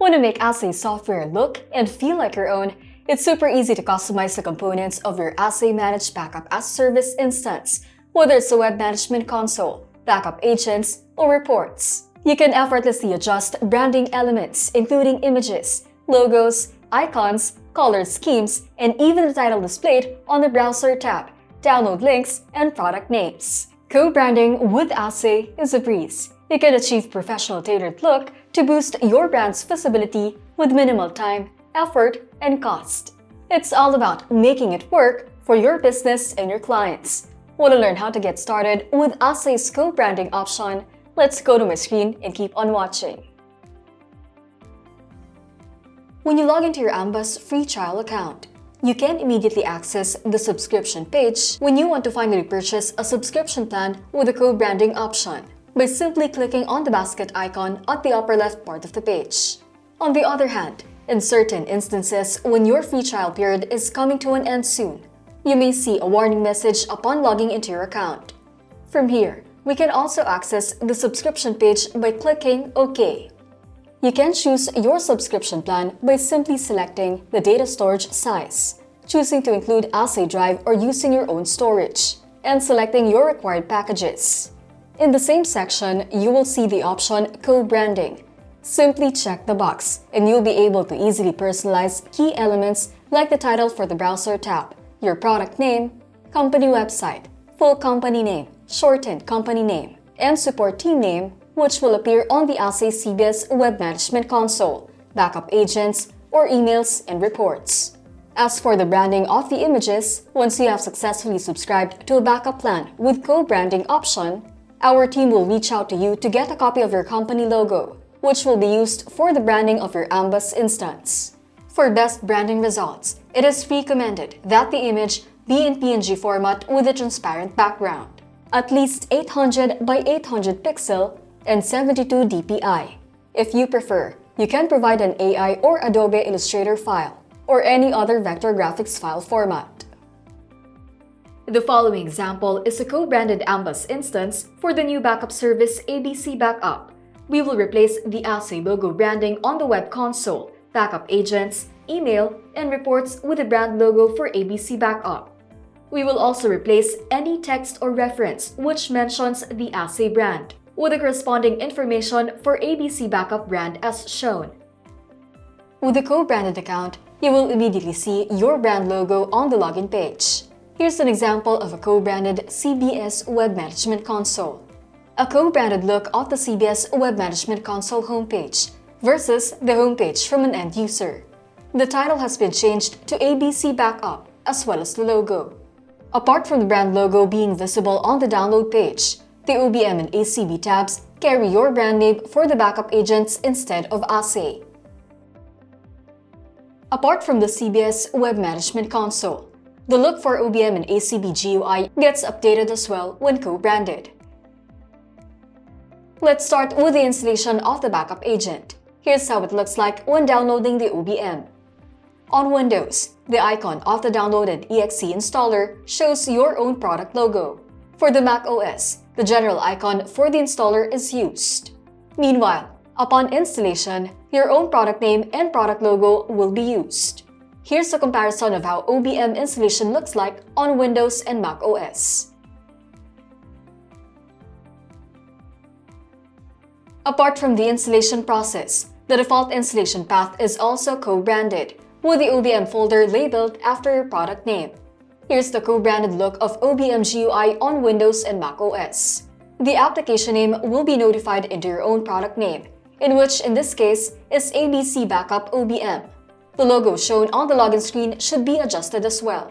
Want to make Ahsay software look and feel like your own? It's super easy to customize the components of your Ahsay Managed Backup as Service instance, whether it's a web management console, backup agents, or reports. You can effortlessly adjust branding elements, including images, logos, icons, color schemes, and even the title displayed on the Browser tab, download links, and product names. Co-branding with Ahsay is a breeze. You can achieve professional tailored look to boost your brand's visibility with minimal time, effort, and cost. It's all about making it work for your business and your clients. Want to learn how to get started with Ahsay's co-branding option? Let's go to my screen and keep on watching. When you log into your AMBaaS free trial account, you can immediately access the subscription page when you want to finally purchase a subscription plan with the co-branding option by simply clicking on the basket icon at the upper left part of the page. On the other hand, in certain instances when your free trial period is coming to an end soon, you may see a warning message upon logging into your account. From here, we can also access the subscription page by clicking OK. You can choose your subscription plan by simply selecting the data storage size, choosing to include Ahsay Drive or using your own storage, and selecting your required packages. In the same section, you will see the option Co-branding. Simply check the box, and you'll be able to easily personalize key elements like the title for the Browser tab, your product name, company website, full company name, shortened company name, and support team name, which will appear on the Ahsay CBS Web Management Console, backup agents, or emails and reports. As for the branding of the images, once you have successfully subscribed to a backup plan with co-branding option, our team will reach out to you to get a copy of your company logo, which will be used for the branding of your AMBaaS instance. For best branding results, it is recommended that the image be in PNG format with a transparent background, at least 800 by 800 pixel and 72 dpi. If you prefer, you can provide an AI or Adobe Illustrator file or any other vector graphics file format. The following example is a co-branded AMBaaS instance for the new backup service ABC Backup. We will replace the Ahsay logo branding on the web console, backup agents, email, and reports with the brand logo for ABC Backup. We will also replace any text or reference which mentions the Ahsay brand with the corresponding information for ABC Backup brand as shown. With the co-branded account, you will immediately see your brand logo on the login page. Here's an example of a co-branded CBS Web Management Console. A co-branded look of the CBS Web Management Console homepage versus the homepage from an end user. The title has been changed to ABC Backup as well as the logo. Apart from the brand logo being visible on the download page, the OBM and ACB tabs carry your brand name for the backup agents instead of Ahsay. Apart from the CBS Web Management Console, the look for OBM and ACB GUI gets updated as well when co-branded. Let's start with the installation of the backup agent. Here's how it looks like when downloading the OBM. On Windows, the icon of the downloaded exe installer shows your own product logo. For the Mac OS, the general icon for the installer is used. Meanwhile, upon installation, your own product name and product logo will be used. Here's a comparison of how OBM installation looks like on Windows and Mac OS. Apart from the installation process, the default installation path is also co-branded, with the OBM folder labeled after your product name. Here's the co-branded look of OBM GUI on Windows and Mac OS. The application name will be notified into your own product name, in which in this case is ABC Backup OBM. The logo shown on the login screen should be adjusted as well.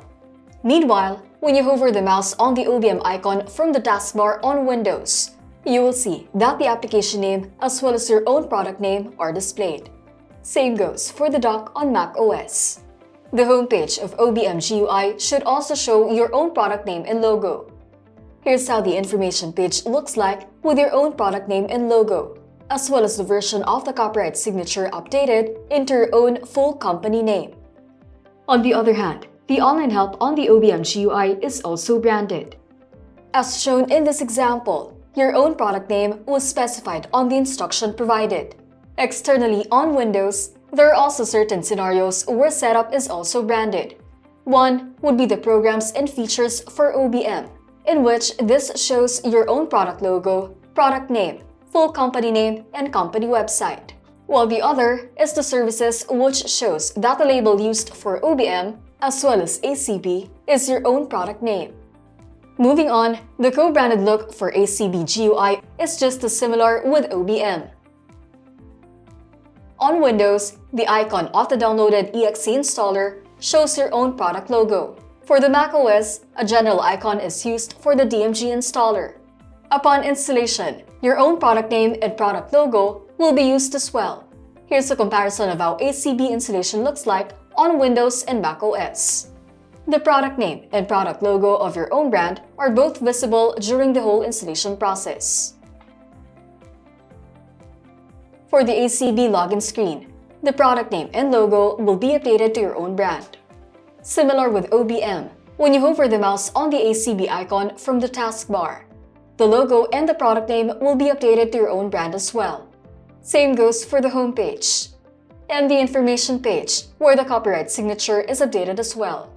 Meanwhile, when you hover the mouse on the OBM icon from the taskbar on Windows, you will see that the application name as well as your own product name are displayed. Same goes for the dock on Mac OS. The homepage of OBM GUI should also show your own product name and logo. Here's how the information page looks like with your own product name and logo, as well as the version of the copyright signature updated into your own full company name. On the other hand, the online help on the OBM GUI is also branded. As shown in this example, your own product name was specified on the instruction provided. Externally on Windows, there are also certain scenarios where setup is also branded. One would be the programs and features for OBM, in which this shows your own product logo, product name, full company name, and company website. While the other is the services, which shows that the label used for OBM, as well as ACB, is your own product name. Moving on, the co-branded look for ACB GUI is just as similar with OBM. On Windows, the icon of the downloaded exe installer shows your own product logo. For the macOS, a general icon is used for the DMG installer. Upon installation, your own product name and product logo will be used as well. Here's a comparison of how ACB installation looks like on Windows and macOS. The product name and product logo of your own brand are both visible during the whole installation process. For the ACB login screen, the product name and logo will be updated to your own brand. Similar with OBM, when you hover the mouse on the ACB icon from the taskbar, the logo and the product name will be updated to your own brand as well. Same goes for the home page and the information page, where the copyright signature is updated as well.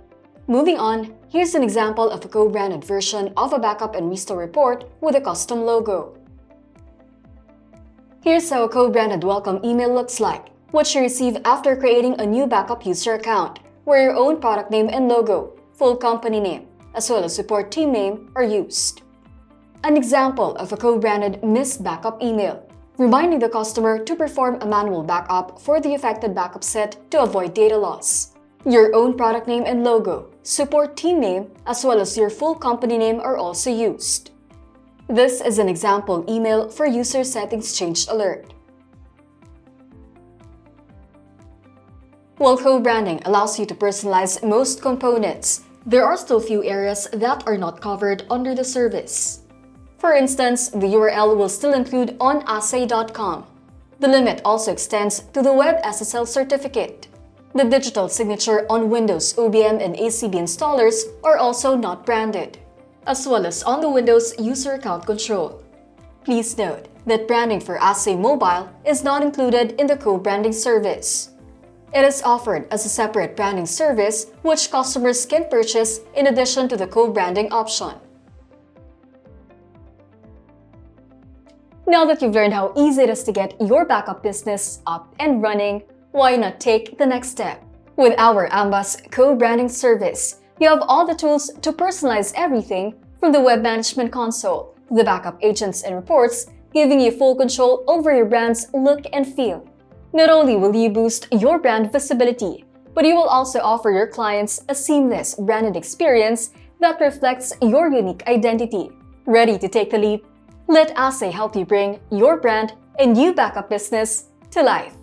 Moving on, here's an example of a co-branded version of a backup and restore report with a custom logo. Here's how a co-branded welcome email looks like, which you receive after creating a new backup user account, where your own product name and logo, full company name, as well as support team name are used. An example of a co-branded missed backup email, reminding the customer to perform a manual backup for the affected backup set to avoid data loss. Your own product name and logo, support team name, as well as your full company name are also used. This is an example email for user settings change alert. While co-branding allows you to personalize most components, there are still few areas that are not covered under the service. For instance, the URL will still include on Ahsay.com. The limit also extends to the Web SSL certificate. The digital signature on Windows OBM and ACB installers are also not branded, as well as on the Windows user account control. Please note that branding for Ahsay Mobile is not included in the co-branding service. It is offered as a separate branding service which customers can purchase in addition to the co-branding option. Now that you've learned how easy it is to get your backup business up and running, why not take the next step? With our AMBaaS co-branding service, you have all the tools to personalize everything from the web management console to the backup agents and reports, giving you full control over your brand's look and feel. Not only will you boost your brand visibility, but you will also offer your clients a seamless branded experience that reflects your unique identity. Ready to take the leap? Let Ahsay help you bring your brand and new backup business to life.